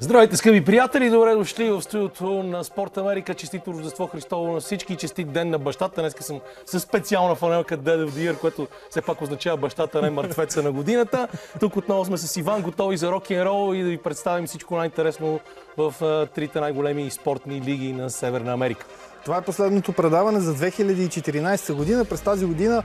Здравейте, скъпи приятели! Добре дошли в студиото на Спорт Америка. Честито Рождество Христово на всички и честит ден на бащата. Днес съм със специална фанелка Dead of the Year, което все пак означава бащата, не мъртвеца на годината. Тук отново сме с Иван, готови за рок-н-рол и да ви представим всичко най-интересно в трите най-големи спортни лиги на Северна Америка. Това е последното предаване за 2014 година. През тази година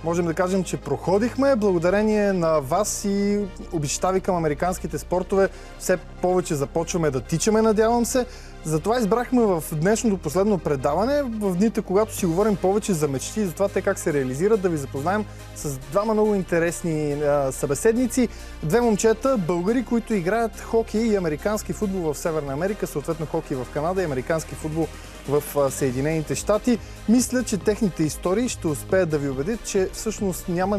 можем да кажем, че проходихме. Благодарение на вас и обичта ви към американските спортове все повече започваме да тичаме, надявам се. Затова избрахме в днешното последно предаване, в дните, когато си говорим повече за мечти и за това те как се реализират, да ви запознаем с двама много интересни събеседници. Две момчета, българи, които играят хокей и американски футбол в Северна Америка, съответно хокей в Канада и американски футбол в Съединените щати. Мисля, че техните истории ще успеят да ви убедят, че всъщност няма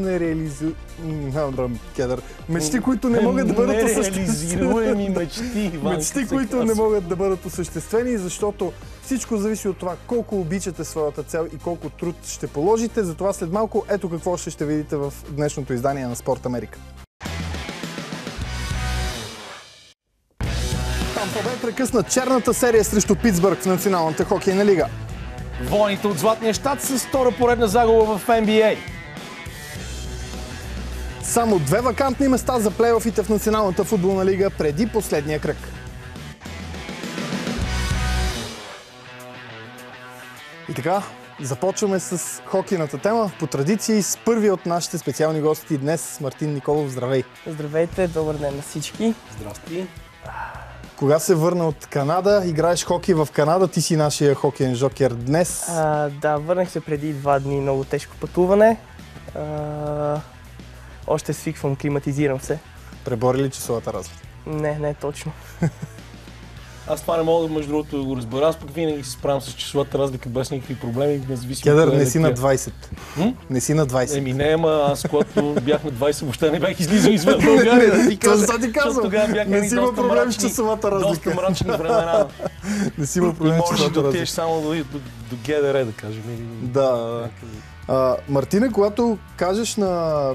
мечти, които не могат да бъдат осъществени. Мечти, които не могат да бъдат осъществени, защото всичко зависи от това колко обичате своята цел и колко труд ще положите. Затова след малко ето какво ще видите в днешното издание на Спорт Америка. Тампа Бей прекъсна черната серия срещу Питсбърг в Националната хокейна лига. Войните от Златния щат с втора поредна загуба в NBA. Само две вакантни места за плейофите в Националната футболна лига преди последния кръг. И така, започваме с хокейната тема. По традиции с първи от нашите специални гости днес, Мартин Николов. Здравей! Здравейте, добър ден на всички. Здрасти! Кога се върна от Канада? Играеш хокей в Канада, ти си нашия хокейен жокер днес. Да, върнах се преди 2 дни, много тежко пътуване. Още свиквам, климатизирам се. Пребори ли часовата разлика? Не точно. Аз това не мога, между другото, да го разбера. Аз пък винаги се справям с часовата разлика без никакви проблеми, независимо. Кедър, не си на 20. Не си на 20. Еми не, ама аз когато бях на 20, въобще не бях излизал извън България. Да ти кажа, ти казвам. Тогава бяха не си има проблем с часовата разлика. Доста мрачни времена. Не си има проблем с часовата разлика. И можеш да отидеш само до ГДР, да кажем. Да. Мартине, когато кажеш на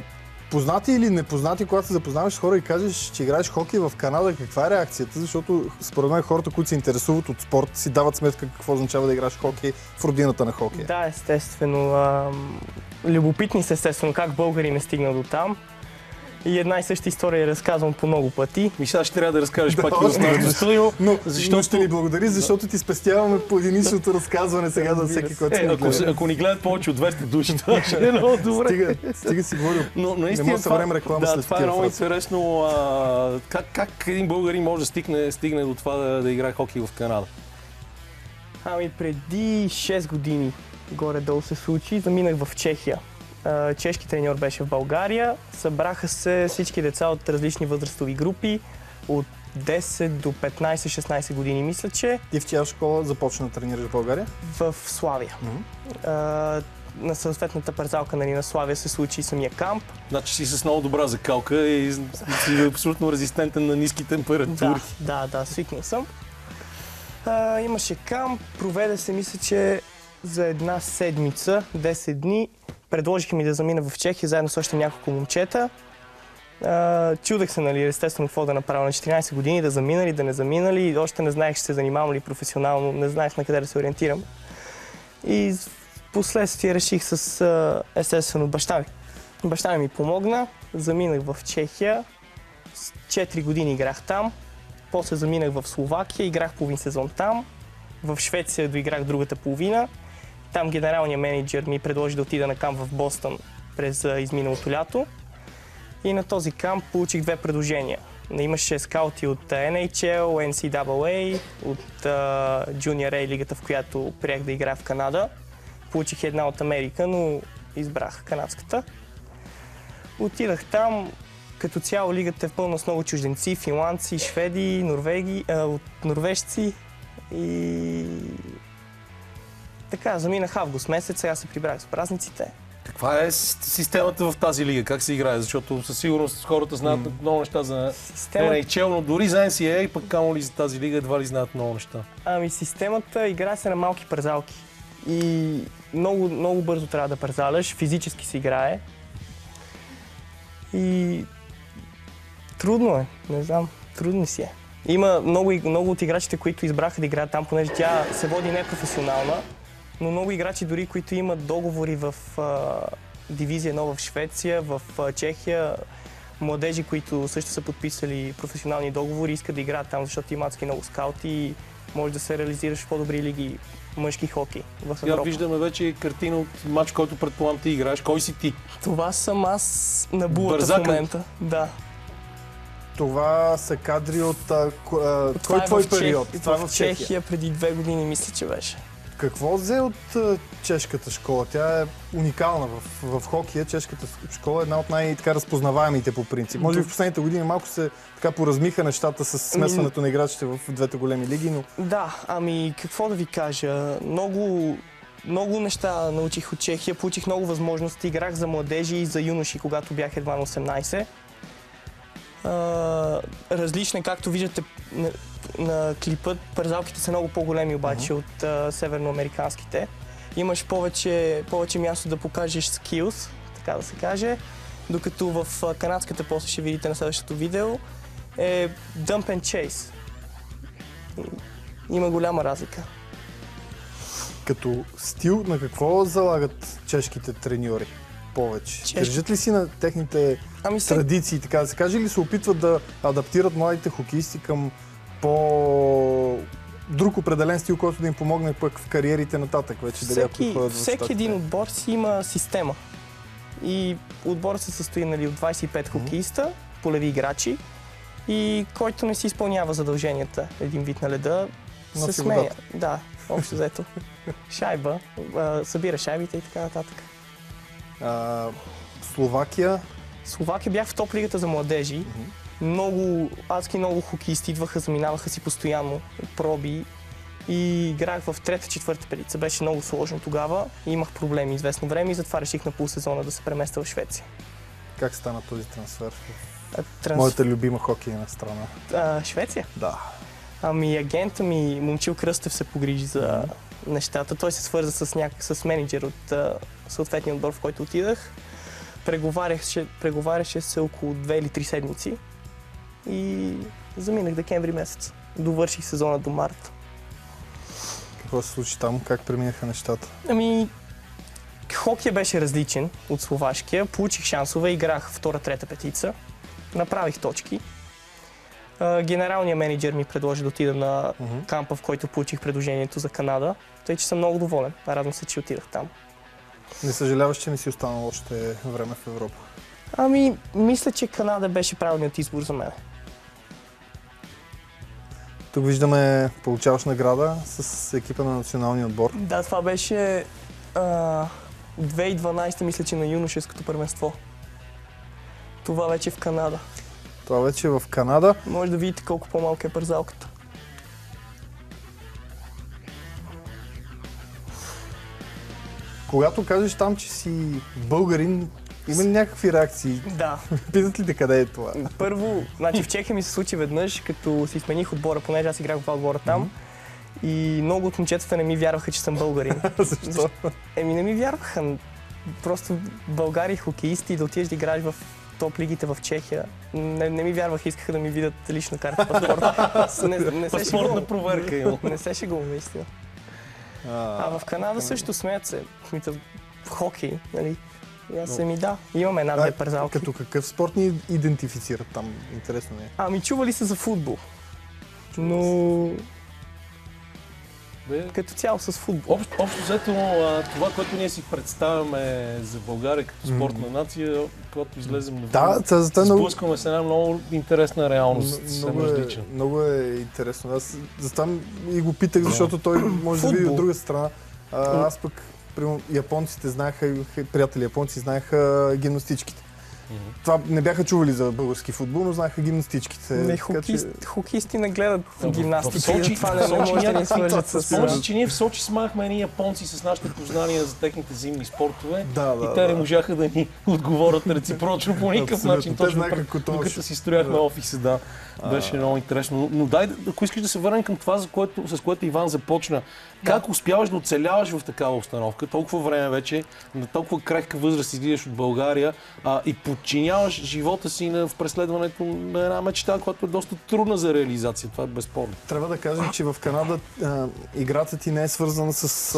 познати или непознати, когато се запознаваш с хора и кажеш, че играеш хокей в Канада, каква е реакцията? Защото според мен хората, които се интересуват от спорт, си дават сметка какво означава да играеш хокей в родината на хокея. Да, естествено. Любопитни са, естествено, как българи не стигна до там. И една и съща история разказвам по много пъти. Сега ще трябва да разкажеш пак и в нашото студио. Но ще ни благодари, защото ти спестяваме по единичното разказване сега за всеки, който се гледа. Ако ни гледат повече от 200 души, това ще е много добре. Стига си говорил. Но наистина, не може да съберем реклама след това е много интересно. Как един българин може да стигне до това да играе хокей в Канада? Преди 6 години горе-долу се случи. Заминах в Чехия. Чешки треньор беше в България. Събраха се всички деца от различни възрастови групи, от 10 до 15-16 години, мисля, че. Ти в чия школа започна да тренираш в България? В Славия. На съответната парзалка на Славия се случи самия камп. Значи си с много добра закалка и си абсолютно резистентен на ниски температури. Да, свикнал съм. Имаше камп, проведе се, мисля, че за една седмица, 10 дни. Предложиха ми да замина в Чехия заедно с още няколко момчета. Чудех се, естествено, какво да направя на 14 години, да замина ли, да не замина ли. Още не знаех, ще се занимавам ли професионално, не знаех на къде да се ориентирам. И в последствие реших естествено, баща ми. Баща ми помогна, заминах в Чехия, 4 години играх там, после заминах в Словакия, играх половин сезон там, в Швеция доиграх другата половина. Там генералният менеджер ми предложи да отида на камп в Бостън през изминалото лято. И на този камп получих 2 предложения. Имаше скаути от NHL, NCAA, от Junior A лигата, в която приех да играя в Канада. Получих една от Америка, но избрах канадската. Отидах там. Като цяло лигата е пълна с много чужденци, финландци, шведи, норвежци и така, заминах август месец, сега се прибрах с празниците. Каква е системата в тази лига? Как се играе? Защото със сигурност хората знаят много неща за NHL, но дори за NCAA, пък камо ли за тази лига, едва ли знаят много неща? Системата играе се на малки парзалки. И много, много бързо трябва да парзаляш, физически се играе. И трудно е, не знам, трудно си е. Има много от играчите, които избраха да играят там, понеже тя се води непрофесионална, но много играчи дори, които имат договори в дивизия 1 в Швеция, в Чехия, младежи, които също са подписали професионални договори, искат да играят там, защото има адски много скаути и може да се реализираш в по-добри лиги мъжки хокей в Сега Европа. виждаме вече картина от матч, който предполагам ти играеш. Кой си ти? Това съм аз на булата Бързакът. в момента. Да. Това са кадри от Това кой е твой в период? Това е в Чехия преди 2 години, мисля, че беше. Какво взе от чешката школа? Тя е уникална в хокея. Чешката школа е една от най-разпознаваемите по принцип. Може би в последните години малко се така поразмиха нещата с смесването на играчите в двете големи лиги, но... Да, ами какво да ви кажа, много неща научих от Чехия, получих много възможности, играх за младежи и за юноши, когато бях едва на 18. Различни, както виждате на клипът, парзалките са много по-големи обаче от северноамериканските. Имаш повече място да покажеш скилс, така да се каже, докато в канадската, после ще видите на следващото видео, е dump and chase. Има голяма разлика. Като стил, на какво залагат чешките треньори повече? Държат ли си на техните традиции, така да се каже, или се опитват да адаптират младите хокеисти към друг определен стил, който да им помогне пък в кариерите нататък вече? Всеки един отбор си има система. И отборът се състои от 25 хокеиста, полеви играчи, и който не си изпълнява задълженията един вид на леда, се смея. Да, общо взето. Шайба, събира шайбите и така нататък. Словакия бях в топ лигата за младежи. Адски много хокеисти идваха, заминаваха си постоянно проби и играх в 3-4 педица. Беше много сложно тогава и имах проблеми известно време и затова реших на полусезона да се преместя в Швеция. Как стана този трансфер? Моята любима хокейна страна. Швеция? Да. Ами агента ми, Момчил Кръстев, се погрижи за нещата. Той се свърза с менеджер от съответния отбор, в който отидах. Преговаряше се около 2 или 3 седмици и заминах декември месец. Довърших сезона до март. Какво се случи там? Как преминаха нещата? Ами, хокея беше различен от словашкия. Получих шансове, играх втора-трета петица. Направих точки. Генералният менеджер ми предложи да отида на кампа, в който получих предложението за Канада. Тъй, че съм много доволен. Радвам се, че отидах там. Не съжаляваш, че не си останал още време в Европа? Ами, мисля, че Канада беше правилният избор за мен. Тук виждаме, получаваш награда с екипа на националния отбор. Да, това беше 2012, мисля, че на юношеското първенство. Това вече е в Канада. Това вече е в Канада. Може да видите колко по-малка е парзалката. Когато кажеш там, че си българин, има ли някакви реакции? Да. Питат ли те къде е това? Първо, значи в Чехия ми се случи веднъж, като си смених отбора, понеже аз играх в два отбора там. И много от момчетата не ми вярваха, че съм българин. Защо? Не ми вярваха. Просто България хокеисти, да отидеш да играеш в топ лигите в Чехия. Не ми вярваха, искаха да ми видят лична карта, паспорт. Паспортна проверка има. Не се шегувам, наистина. В Канада също смеят се. В хокей, нали? И аз имаме една-две парзалки. Като какъв спорт ни идентифицират там? Интересно ми е. Ами чували се за футбол. Но... като цяло с футбол. Общо взето това, което ние си представяме за България като спортна нация, когато излезем навън, сблъскваме с една много интересна реалност. Много е интересно. Аз затова и го питах, защото той може да види от друга страна. Аз пък, примерно, японците знаеха, приятели японци знаеха гимнастичките. Това не бяха чували за български футбол, но знаеха гимнастичките. Хокеисти не гледат гимнастика. Това не може да ни свържат с... Спомняш, че ние в Сочи смахме едни японци с нашите познания за техните зимни спортове и те не можаха да ни отговорят реципрочно по никакъв начин. Точно докато си строяхме офиса, беше много интересно. Но дай, ако искаш да се върнем към това, с което Иван започна. Как успяваш да оцеляваш в такава установка? Толкова време вече, на толкова крехка възраст излизаш от България и по подчиняваш живота си в преследването на една мечта, която е доста трудна за реализация. Това е безспорно. Трябва да кажем, че в Канада играта ти не е свързана с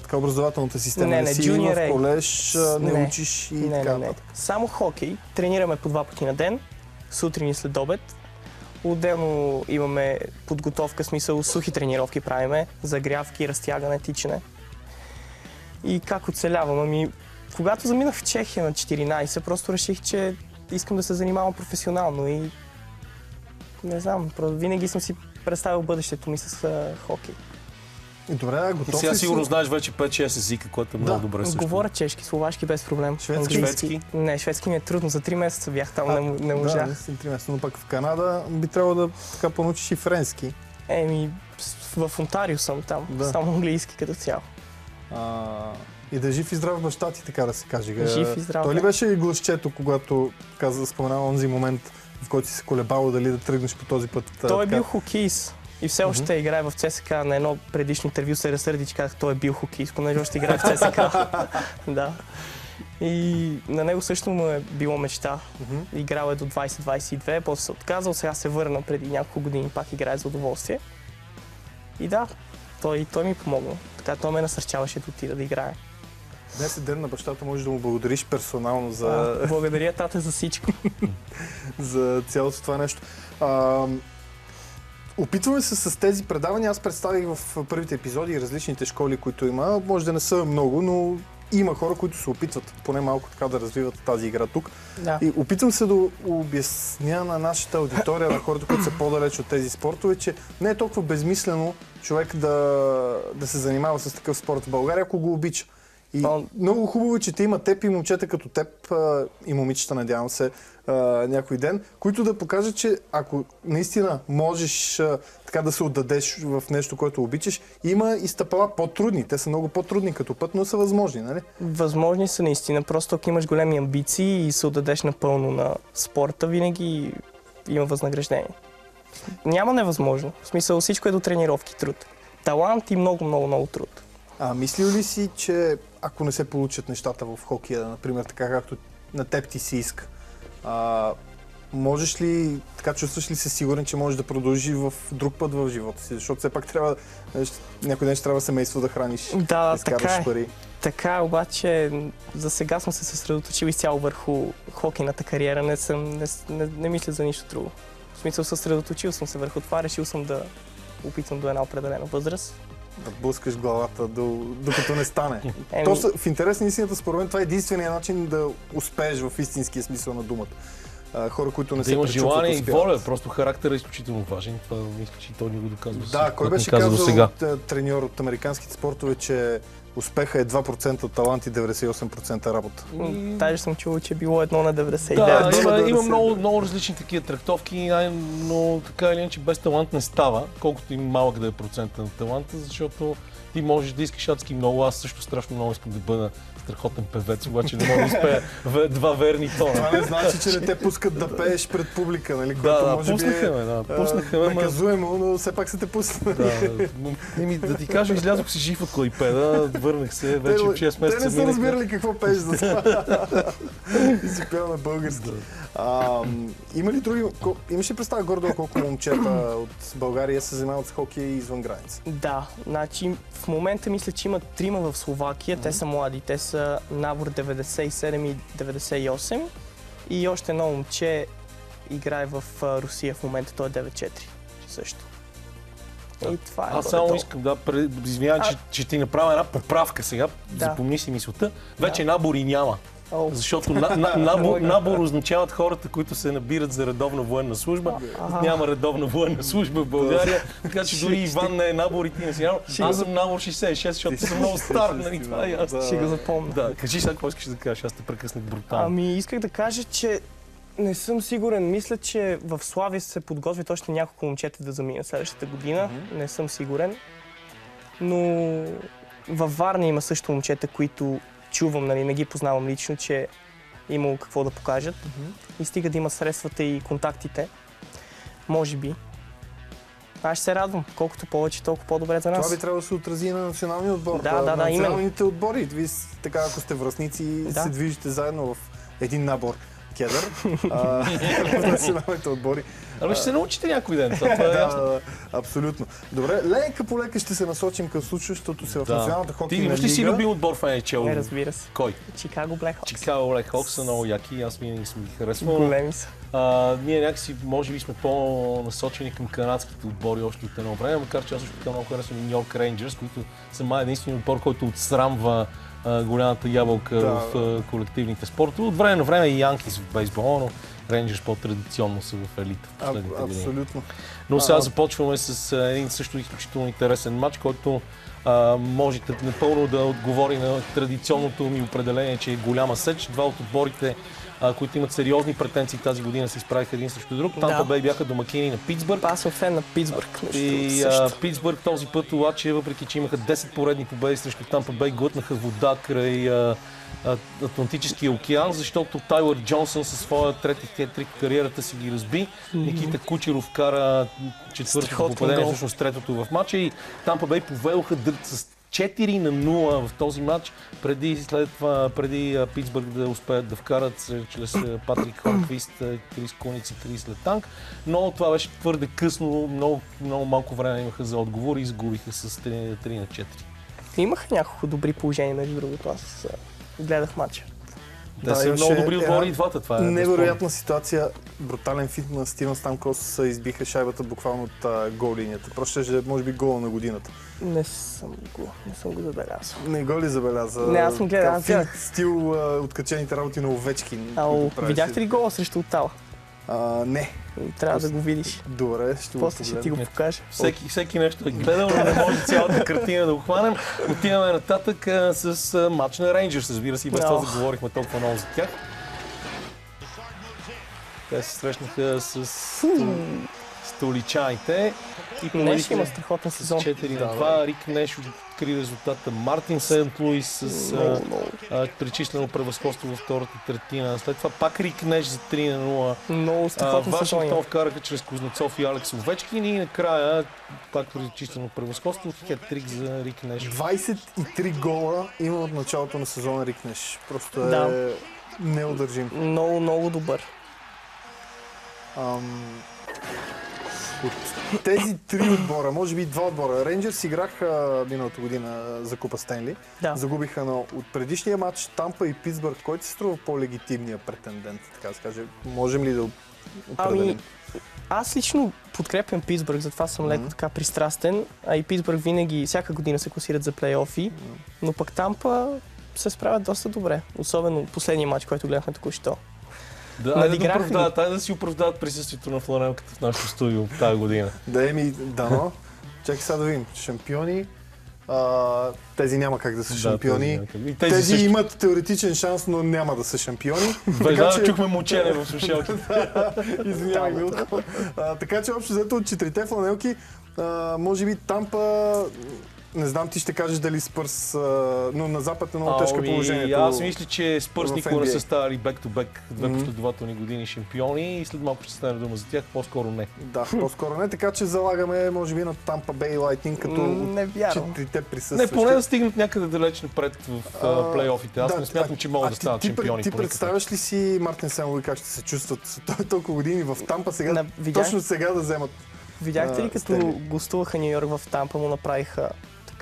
така образователната система. Не, си Junior в A. колеж, не учиш и така нататък. Само хокей. Тренираме по 2 пъти на ден, сутрин и след обед. Отделно имаме подготовка, смисъл сухи тренировки правиме, загрявки, разтягане, тичане. И как оцелявам? Ами, когато заминах в Чехия на 14, просто реших, че искам да се занимавам професионално и не знам, винаги съм си представил бъдещето ми с хокей. Добре, готов Сега ли сигурно си? знаеш вече 5-6 езика, което е много добре също. Говоря чешки, словашки без проблем. Шведски? Английски. Не, шведски ми е трудно. За 3 месеца бях там, не можах. Да, 3 месеца, но пък в Канада би трябвало да така понаучиш и френски. В Онтарио съм там, Да. само английски като цяло. И да е жив и здрав баща ти, така да се каже. Жив и здрав, Той ли да. беше гласчето, когато споменава онзи момент, в който си се колебало дали да тръгнеш по този път? Той е така? бил хокеист и все още играе в ЦСКА. На едно предишно интервю се разсърди, че казах, той е бил хокеист, понеже още играе в ЦСКА. Да. И на него също му е било мечта. Играл е до 20-22, после се отказал, сега се върна преди няколко години, пак играе за удоволствие. И да, той ми помогна. Така той ме насърчаваше да отида да играе. Днес е ден на бащата, можеш да му благодариш персонално за, Благодаря, тата, за всичко. за цялото това нещо. Опитваме се с тези предавания. Аз представих в първите епизоди различните школи, които има. Може да не са много, но има хора, които се опитват поне малко така да развиват тази игра тук. Да. И опитвам се да обясня на нашата аудитория, на хората, които са по-далеч от тези спортове, че не е толкова безмислено човек да се занимава с такъв спорт в България, ако го обича. И много хубаво е, че те има теб и момчета като теб и момичета, надявам се, някой ден, които да покажат, че ако наистина можеш така да се отдадеш в нещо, което обичаш, има и стъпала по-трудни. Те са много по-трудни като път, но са възможни, нали? Възможни са наистина. Просто ако имаш големи амбиции и се отдадеш напълно на спорта, винаги има възнаграждение. Няма невъзможно. В смисъл всичко е до тренировки, труд. Талант и много, много, много труд. Мислил ли си, че ако не се получат нещата в хокея, например, така както на теб ти си иска, можеш ли, така чувстваш ли се сигурен, че можеш да продължи в друг път в живота си? Защото все пак трябва, някой ден ще трябва семейство да храниш, Да, изкарваш пари. Така, обаче за сега съм се съсредоточил изцяло върху хокейната кариера. Не мисля за нищо друго. В смисъл, съсредоточил съм се върху това, решил съм да опитвам до една определена възраст. Да блъскаш главата, докато не стане. В интерес на истината, според мен, това е единствения начин да успееш в истинския смисъл на думата. Хора, които не се имаш пречупват, желание и успяват. воля, просто характерът е изключително важен. Това мисля, че той ни го доказва. Да, кой беше казал треньор от американските спортове, че успеха е 2% талант и 98% работа. Даже съм чувал, че е било 1/99. Да, има много различни такива трактовки, но така или иначе без талант не става, колкото и малък да е процента на таланта, защото ти можеш да искаш адски много. Аз също страшно много искам да бъда страхотен певец, обаче не мога да успея 2 верни тона. Това не значи, че не те пускат да пееш пред публика, нали? Да, може пуснаха ме. Наказуемо, но все пак са те пуснали. Да ти кажа, излязох си жив от клайпеда, върнах се, вече 6 месеца. Те не са разбирали какво пееш за това. И си пел на български. Има ли други, имаш ли представа гордо колко момчета от България се занимават с хокей извън граница? Да, значи в момента мисля, че има 3 в Словакия, те са млади, те са набор 97 и 98 и още едно момче играе в Русия в момента, той е 9-4 също. И това е. Аз само искам извинявам, че ти направя една поправка сега, запомни си мисълта, вече набори няма. Защото набор означават хората, които се набират за редовна военна служба. Няма редовна военна служба в България, така че дори Иван не е набор и ти не си набор. Аз съм набор 66, защото съм много стар, нали? Това е ясно. Ще го запомня. Да, кажи сега какво искаш да кажеш, аз те прекъснах брутално. Исках да кажа, че не съм сигурен. Мисля, че в Славия се подготвят още няколко момчета да заминат следващата година. Не съм сигурен. Но във Варна има също момчета, които чувам, нали, не ги познавам лично, че имало какво да покажат. И стига да има средствата и контактите. Може би. Аз ще се радвам. Колкото повече, толкова по-добре за нас. Това би трябвало да се отрази на националния отбор. Да, националните отбори. Вие, така, ако сте връстници, се движите заедно в един набор. кедър в националните отбори. Ами ще се научите някой ден, това е ясно. Да, абсолютно. Добре, лека по лека ще се насочим към случващото се в националната хокейна Ти лига. имаш ли си любим отбор в NHL? Разбира се. Кой? Чикаго Блекхокс. Чикаго Блекхокс са много яки, аз винаги съм ги харесвал. Големи са. Ние някакси, може би сме по-насочени към канадските отбори още от едно време, макар че аз също така много харесвам Ню Йорк Рейнджърс, които са май единственият отбор, който отсрамва голямата ябълка в колективните спортове. От време на време и Янкис в бейсбола, но Рейнджърс по-традиционно са в елита в последните години. Абсолютно. Но сега започваме с един също изключително интересен матч, който можете напълно да отговори на традиционното ми определение, че е голяма сеч. Два от отборите, които имат сериозни претенции тази година, се изправиха един срещу друг. Тампа Бей бяха домакини на Питсбърг. Аз съм фен на Питсбърг. И Питсбърг този път обаче, въпреки че имаха 10 поредни победи срещу Тампа Бей, глътнаха вода край Атлантическия океан, защото Тайлър Джонсън със своя трети хетрик в кариерата си ги разби. Никита Кучеров вкара четвъртото попадение, всъщност третото в матча, и Тампа Бей поведоха с 4-0 в този матч, преди Питсбърг да успеят да вкарат чрез Патрик Хорнквист, Крис Куниц и Крис Летанг. Но това беше твърде късно, много малко време имаха за отговор и изгубиха с 3-4. Имаха няколко добри положения, между другото. Аз гледах матча. Да, са много добри отбори и двата. Това е невероятна ситуация. Брутален финт на Стивън Стамкос, избиха шайбата буквално от гол линията. Просто ще може би гола на годината. Не съм го забелязал. Не го ли забеляза? Не, аз съм гледал. Финт, стил откачените работи на Овечкин. Видяхте ли гола срещу Оттава? Не. Трябва да го видиш. Добре, ще го После ще ти го покажа. Всеки нещо е гледал, но не може цялата картина да обхванем. Отиваме нататък с матч на Рейнджърс. Разбира се, и без това заговорихме толкова много за тях. Те се срещнаха с столичаните. Неш има страхотен сезон. 4-2. Рик Неш откри резултата. Мартин Сент Луис с причислено превъзходство във втората третина. След това пак Рик Неш за 3-0. Много страхотен сезон. Вашингтон вкараха чрез Кузнецов и Алекс Овечкин и накрая пак причислено превъзходство. Хет-трик за Рик Неш. 23 гола има от началото на сезона Рик Неш. Просто е неудържим. Много добър. От тези три отбора, може би два отбора, Рейнджърс играха миналата година за Купа Стенли. Загубиха, но от предишния матч Тампа и Питсбърг, който се струва по-легитимния претендент, така да се каже, можем ли да определим? Аз лично подкрепям Питсбърг, затова съм леко така пристрастен, а и Питсбърг винаги, всяка година се класират за плейофи, но пък Тампа се справят доста добре, особено последния матч, който гледахме току-що. Да си оправдават присъствието на фланелката в нашото студио тази година. Дано. Чакай сега да видим. Шампиони. Тези няма как да са шампиони. Тези имат теоретичен шанс, но няма да са шампиони. Чухме мучене в слушалките. Извинявай, Милко. Така че общо взето от четирите фланелки, може би Тампа... Не знам, ти ще кажеш дали Спърс, но на Запад е много тежко положението. Аз мисля, че Спърс никога не са ставали бек-то-бек две последователни години шампиони и след малко ще стане дума за тях, по-скоро не. Да, по-скоро не, така че залагаме може би на Тампа Бей Лайтнинг като четирите присъстващи. Не, поне да стигнат някъде далеч напред в плейофите. Аз не смятам, че могат да станат шампиони. Ти представяш ли си Мартин Сен Луи как ще се чувстват толкова години в Тампа сега, точно сега да вземат? Видяхте ли като гостуваха Ню Йорк в Тампа, му направиха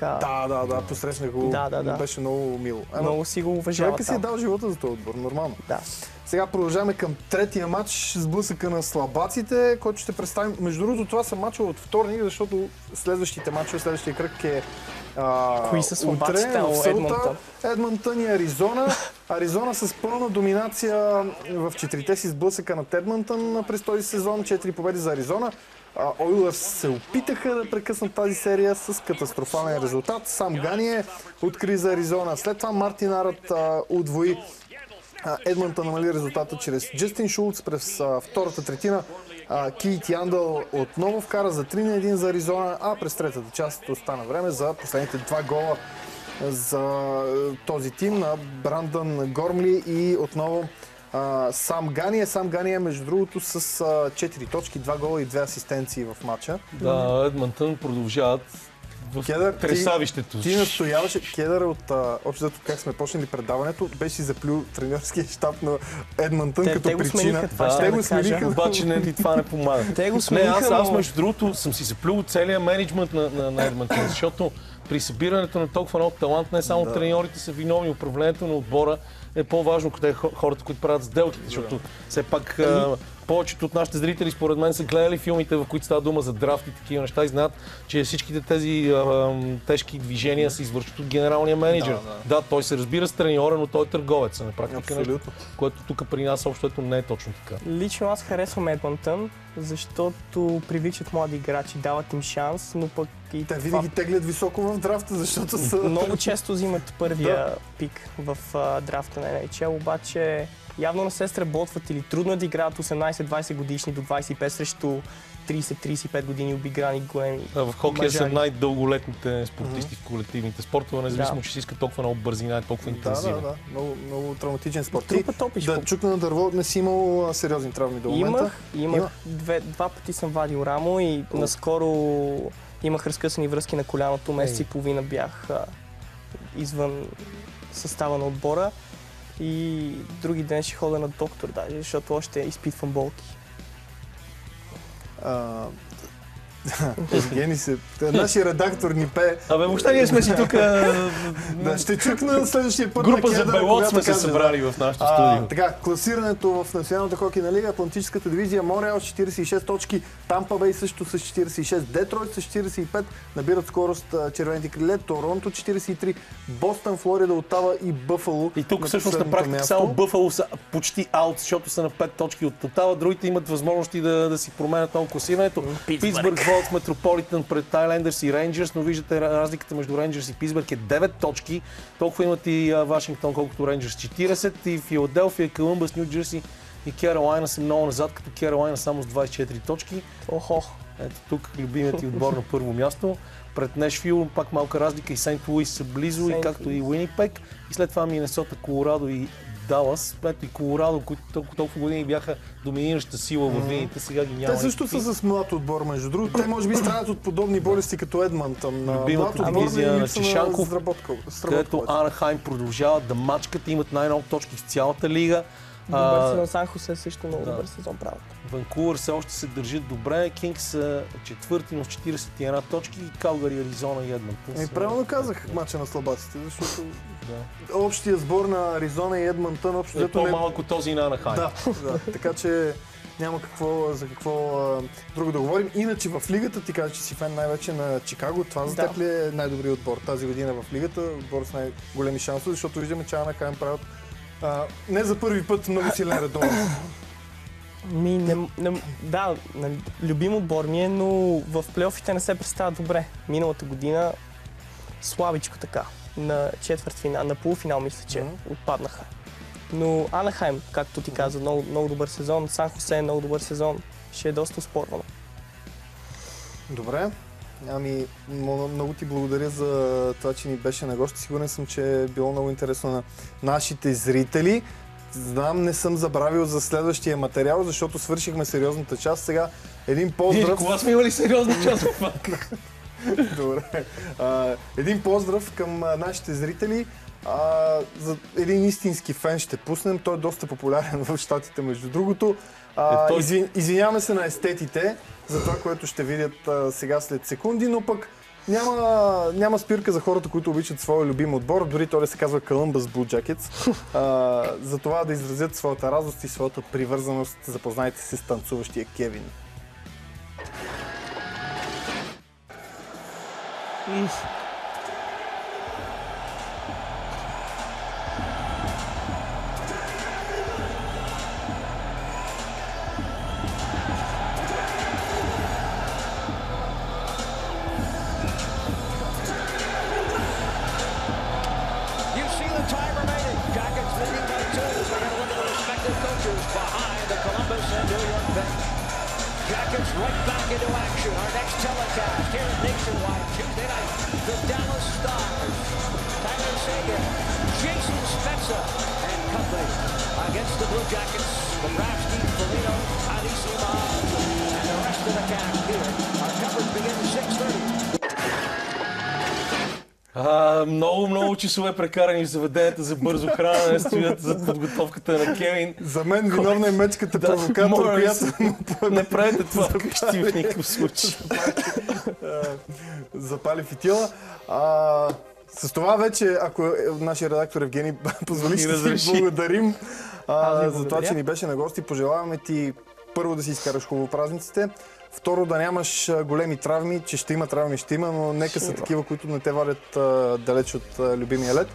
Да, посрещнах го. Беше много мило. Много си го уважава. Човека си е дал живота за този отбор, нормално. Да. Сега продължаваме към третия матч, сблъсъка на слабаците, който ще представим. Между другото, това са матчове от вторник, защото следващите матчове, следващия кръг е кои са слабаците? Едмонтън и Аризона. Аризона с пълна доминация в четирите си сблъсъка на Едмонтън през този сезон. 4 победи за Аризона. Ойлърс се опитаха да прекъснат тази серия с катастрофален резултат. Сам Гание откри за Аризона. След това Мартин Арът удвои. Едмонтън намали резултата чрез Джастин Шулц през втората третина. Кейт Яндъл отново вкара за 3-1 за Аризона, а през третата част остана време за последните 2 гола за този тим на Брандън Гормли и отново Сам Гание, между другото, с 4 точки, 2 гола и 2 асистенции в матча. Да, Едмонтън продължават в Кедър, тресавището. Ти настояваше, Кедър от общо как сме почнали предаването, беше заплюл треньорския щаб на Едмънтън като те го причина. смениха, това те ще го да кажа. смениха. Обаче това не помага. Те го Не, смениха, аз но... между другото съм си заплюл целия менеджмент на Едмънтън, защото при събирането на толкова много талант не само треньорите са виновни, управлението на отбора е по-важно, къде е хората, които правят сделките, защото все пак повечето от нашите зрители, според мен, са гледали филмите, в които става дума за драфт и такива неща и знаят, че всичките тези тежки движения се извършват от генералния менеджер. Да, той се разбира с треньора, но той е търговец. На практика нещо, което тук при нас общото не е точно така. Лично аз харесвам Едмънтън, защото привличат млади играчи, дават им шанс, но пък и те винаги теглят високо в драфта, защото са... Много често взимат първия пик в драфта на NHL, обаче явно не се сработват или трудно е да играят 18-20 годишни до 25 срещу 30-35 години обиграни големи. В хокея са най-дълголетните спортисти в колективните спортове, независимо, че си иска толкова много бързина и толкова интензивно. Да. Много травматичен спорт. Трупат опит. Да чукна на дърво, не си имал сериозни травми до момента? Имах. Два пъти съм вадил рамо и наскоро имах разкъсани връзки на коляното. Месец и половина бях извън състава на отбора. И други ден ще ходя на доктор даже, защото още изпитвам болки. Евгений се... Нашия редактор ни пее... Въобще ние сме си тук... Да, ще чукна следващия път група на Кедър, за белот сме се събрали в нашото студио. Така, класирането в Националната хокейна лига, Атлантическата дивизия, Монреал с 46 точки, Тампа Бей също с 46, Детройт с 45, набират скорост червените криле, Торонто 43, Бостън, Флорида, Отава и Бъфало. И тук всъщност на практика само Бъфало са почти аут, защото са на 5 точки от Отава, другите имат възможности да си променят много класирането. Питсбърг в Метрополитън пред Тайлендърс и Рейнджърс, но виждате разликата между Рейнджърс и Питсбърг е 9 точки. Толкова имат и Вашингтон, колкото Рейнджърс 40, и Филаделфия, Колумбъс, Ню Джерси и Керолайна са много назад, като Керолайна само с 24 точки. Ето тук любимият ти отбор на първо място. Пред Нешвил пак малка разлика и Сейнт Луис са близо, и както и Уинипек. И след това Минесота, Колорадо и Далас. Ето и Колорадо, които толкова години бяха доминираща сила в вините, сега ги няма. Те също са с млад отбор, между другото. Те може би страдат от подобни болести като Едмънтън. Любимата дивизия на Чешанков, където Ана Анахайм продължават да мачкат, имат най-много точки в цялата лига. Добър сезон, Сан Хосе също много добър сезон правят. Ванкувър все още се държат добре, Кингс са четвърти, но с 41 точки, и Калгари, Аризона и Едмънтън. Правилно казах мача на слабаците, защото общия сбор на Аризона и Едмънтън е по-малък от този на Анахайм. Да, така че няма за какво друго да говорим. Иначе в лигата ти каза, че си фен най-вече на Чикаго. Това за теб ли е най-добрият отбор тази година в лигата? Отбор с най-големи шансове, защото виждаме, че Анахайм правят не за първи път много силен редовен. Да, любим отбор ми е, но в плейофите не се представя добре. Миналата година слабичко така. На четвъртфинал, на полуфинал мисля, че отпаднаха. Но Анахайм, както ти каза, много добър сезон. Сан Хосе е много добър сезон. Ще е доста спорвано. Добре. Много ти благодаря за това, че ни беше на гости. Сигурен съм, че е било много интересно на нашите зрители. Знам, не съм забравил за следващия материал, защото свършихме сериозната част. Сега един поздрав... Кога сме имали сериозна част? Добре. Един поздрав към нашите зрители. За един истински фен ще пуснем. Той е доста популярен в щатите, между другото. Извиняваме се на естетите за това, което ще видят сега след секунди, но пък няма спирка за хората, които обичат своя любим отбор. Дори той да се казва Columbus Blue Jackets. За това да изразят своята радост и своята привързаност. Запознайте се с танцуващия Кевин. Jackets right back into action. Our next telecast here at Nationwide Tuesday night. The Dallas Stars. Tyler Seguin, Jason Spezza, and company against the Blue Jackets. Bobrovsky, Foligno, Alisima, and the rest of the cast here. Our coverage begins 6:30. Много часове прекарани в заведенията за бързо хранене, стоят за подготовката на Кевин. За мен виновна е мечката провокатор, която не правите това вкъщи в никакъв случай. Запали фитила. С това вече, ако нашия редактор Евгений позволи, ще ти благодарим за това, че ни беше на гости. Пожелаваме ти първо да си изкараш хубаво празниците, второ да нямаш големи травми, че ще има травми, ще има, но нека са такива, които не те вадят далеч от любимия лед.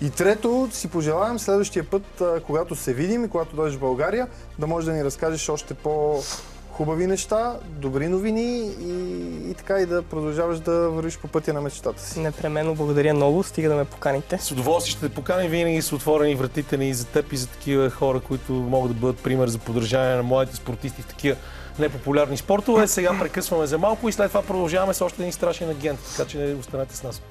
И трето, си пожелавам следващия път, когато се видим и когато дойдеш в България, да можеш да ни разкажеш още по-хубави неща, добри новини и така и да продължаваш да вървиш по пътя на мечтата си. Непременно благодаря много, стига да ме поканите. С удоволствие ще те поканим, винаги са отворени вратите ни за теб и за такива хора, които могат да бъдат пример за поддържане на младите спортисти в такива непопулярни спортове. Сега прекъсваме за малко и след това продължаваме с още един страшен агент, така че останете с нас.